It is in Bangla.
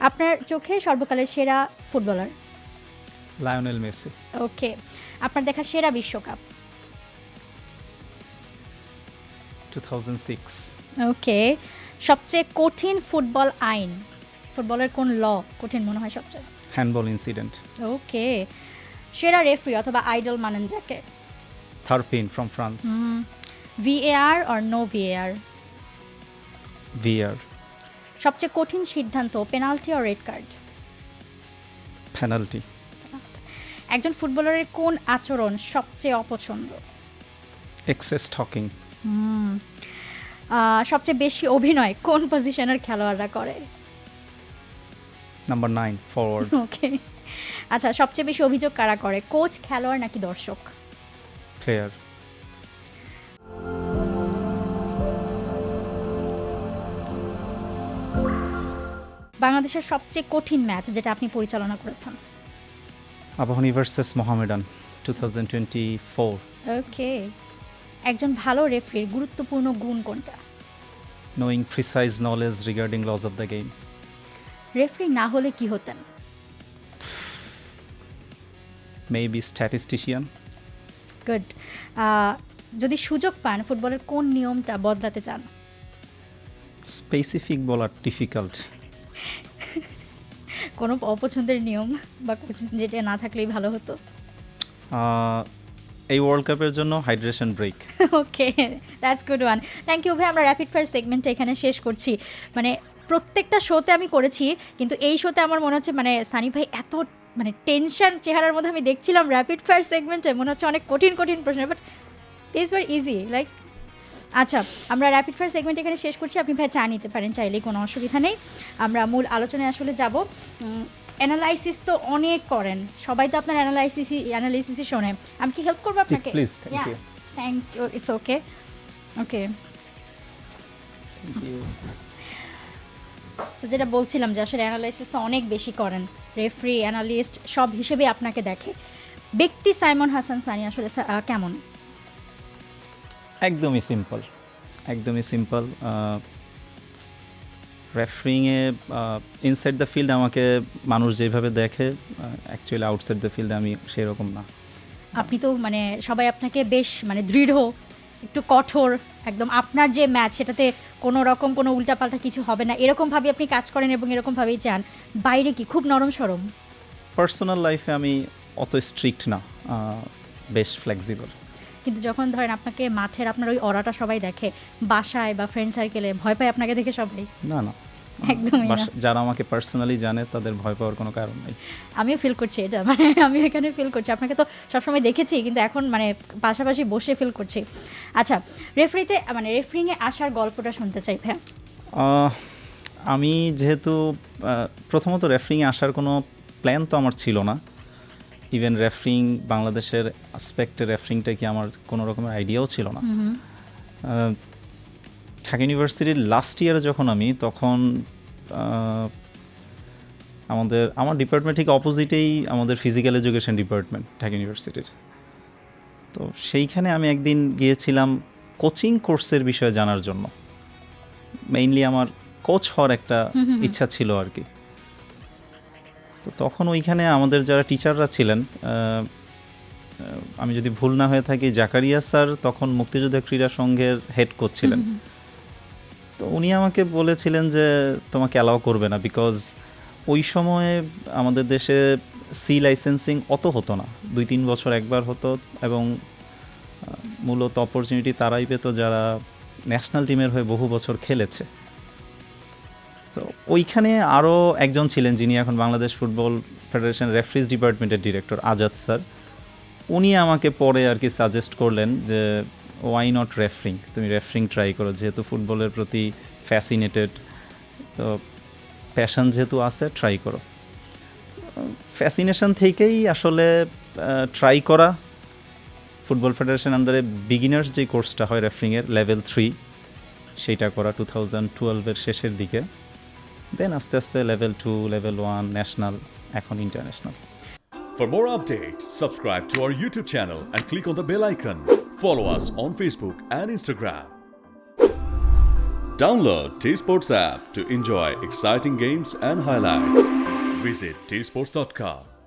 আপনার চোখে সর্বকালের সেরা ফুটবলার? Lionel Messi. ওকে। আপনার দেখা সেরা বিশ্বকাপ? 2006। ওকে। সবচেয়ে কঠিন ফুটবল আইন, ফুটবলের কোন ল কঠিন মনে হয় সবচেয়ে? Handball incident. ওকে। সেরা রেফারি অথবা আইডল মানেন যাকে? Turpin from France. VAR or no VAR? VR. সবচেয়ে কঠিন সিদ্ধান্ত, penalty or red card? Penalty. একজন ফুটবলারের কোন আচরণ সবচেয়ে অপছন্দ? Excess talking. সবচেয়ে বেশি অভিনয় কোন পজিশনের খেলোয়াড়রা করে? Number 9 forward. ওকে। আচ্ছা, সবচেয়ে বেশি অভিযোগ কারা করে, কোচ, খেলোয়াড় নাকি দর্শক? প্লেয়ার। বাংলাদেশের সবচেয়ে কঠিন ম্যাচ যেটা আপনি পরিচালনা করেছেন? আবাহনী ভার্সেস মোহামেডান 2024। ওকে। একজন ভালো রেফারির গুরুত্বপূর্ণ গুণ কোনটা? Knowing precise knowledge regarding laws of the game. Referee না হলে কি হতেন? Maybe statistician. গুড। যদি সুযোগ পান ফুটবলের কোন নিয়মটা বদলাতে চান? স্পেসিফিক বলা ডিফিকাল্ট। কোনো অপছন্দের নিয়ম বা যেটা না থাকলেই ভালো হতো? এই ওয়ার্ল্ড কাপের জন্য hydration break. Okay, that's good one. Thank you ভাই। আমরা র্যাপিড ফায়ার সেগমেন্টটা এখানে শেষ করছি। মানে প্রত্যেকটা শোতে আমি করেছি, কিন্তু এই শোতে আমার মনে হচ্ছে মানে সানি ভাই এত মানে টেনশন চেহারার মধ্যে আমি দেখছিলাম র্যাপিড ফায়ার সেগমেন্টে, মনে হচ্ছে অনেক কঠিন কঠিন প্রশ্ন, but this were easy like. আচ্ছা, আমরা র্যাপিড ফায়ার সেগমেন্ট এখানে শেষ করছি। আপনি ভাই চা নিতে পারেন চাইলেই, কোনো অসুবিধা নেই। আমরা মূল আলোচনায় আসলে যাব। অ্যানালাইসিস তো অনেক করেন সবাই, তো আপনার অ্যানালাইসিসই শোনে। আমি কি হেল্প করবো আপনাকে? Please. Thank you. Thank you. It's okay. Okay, তো যেটা বলছিলাম যে আসলে অ্যানালাইসিস তো অনেক বেশি করেন, রেফারি, অ্যানালিস্ট সব হিসেবে আপনাকে দেখে। ব্যক্তি সাইমন হাসান সানি আসলে কেমন? একদমই সিম্পল, একদমই সিম্পল। রেফারিংয়ে ইনসাইড দ্য ফিল্ড আমাকে মানুষ যেভাবে দেখে, অ্যাকচুয়ালি আউটসাইড দ্য ফিল্ডে আমি সেরকম না। আপনি তো মানে সবাই আপনাকে বেশ মানে দৃঢ়, একটু কঠোর, একদম আপনার যে ম্যাচ সেটাতে কোনো রকম কোনো উল্টাপাল্টা কিছু হবে না এরকমভাবে আপনি কাজ করেন এবং এরকমভাবেই চান। বাইরে কি খুব নরম সরম? পার্সোনাল লাইফে আমি অত স্ট্রিক্ট না, বেশ ফ্লেক্সিবল। কিন্তু যখন ধরেন আপনাকে মাঠের আপনার ওই অরাটা সবাই দেখে, বাসায় বা ফ্রেন্ড সার্কেলে ভয় পায় আপনাকে দেখে সবাই? না না, একদমই না। যারা আমাকে পার্সোনালি জানে তাদের ভয় পাওয়ার কোনো কারণ নেই। আমিও ফিল করছি এটা, মানে আমি এখানে ফিল করছি, আপনাকে তো সবসময় দেখেছি কিন্তু এখন মানে পাশাপাশি বসে ফিল করছি। আচ্ছা, রেফারিতে মানে রেফারিংয়ে আসার গল্পটা শুনতে চাই ভাই। আমি যেহেতু প্রথমত রেফারিংয়ে আসার কোনো প্ল্যান তো আমার ছিল না। ইভেন রেফারিং বাংলাদেশের অ্যাসপেক্টে রেফারিংটা কি আমার কোনো রকমের আইডিয়াও ছিল না। ঢাকা ইউনিভার্সিটির লাস্ট ইয়ারে যখন আমি, তখন আমার ডিপার্টমেন্ট ঠিক অপোজিটেই আমাদের ফিজিক্যাল এডুকেশন ডিপার্টমেন্ট ঢাকা ইউনিভার্সিটির। তো সেইখানে আমি একদিন গিয়েছিলাম কোচিং কোর্সের বিষয়ে জানার জন্য। মেইনলি আমার কোচ হওয়ার একটা ইচ্ছা ছিল আর কি। তো তখন ওইখানে আমাদের যারা টিচাররা ছিলেন, আমি যদি ভুল না হয়ে থাকি, জাকারিয়া স্যার তখন মুক্তিযোদ্ধা ক্রীড়া সংঘের হেড কোচ ছিলেন। তো উনি আমাকে বলেছিলেন যে তোমাকে অ্যালাউ করবে না, বিকজ ওই সময়ে আমাদের দেশে সি লাইসেন্সিং অত হতো না, 2-3 বছর একবার হতো, এবং মূলত অপরচুনিটি তারাই পেত যারা ন্যাশনাল টিমের হয়ে বহু বছর খেলেছে। তো ওইখানে আরও একজন ছিলেন যিনি এখন বাংলাদেশ ফুটবল ফেডারেশন রেফারিজ ডিপার্টমেন্টের ডিরেক্টর, আজাদ স্যার। উনি আমাকে পরে আর কি সাজেস্ট করলেন যে ওয়াই নট রেফারিং, তুমি রেফারিং ট্রাই করো, যেহেতু ফুটবলের প্রতি ফ্যাসিনেটেড, তো প্যাশন যেহেতু আছে, ট্রাই করো। ফ্যাসিনেশন থেকেই আসলে ট্রাই করা। ফুটবল ফেডারেশন আন্ডারে বিগিনার্স যে কোর্সটা হয় রেফারিংয়ের লেভেল 3, সেইটা করা 2012-এর শেষের দিকে। দেন আস্তে আস্তে লেভেল 2, লেভেল 1, ন্যাশনাল, এখন international. For more updates, subscribe to our YouTube channel and click on the bell icon. Follow us on Facebook and Instagram. Download T Sports app to enjoy exciting games and highlights. Visit tsports.com.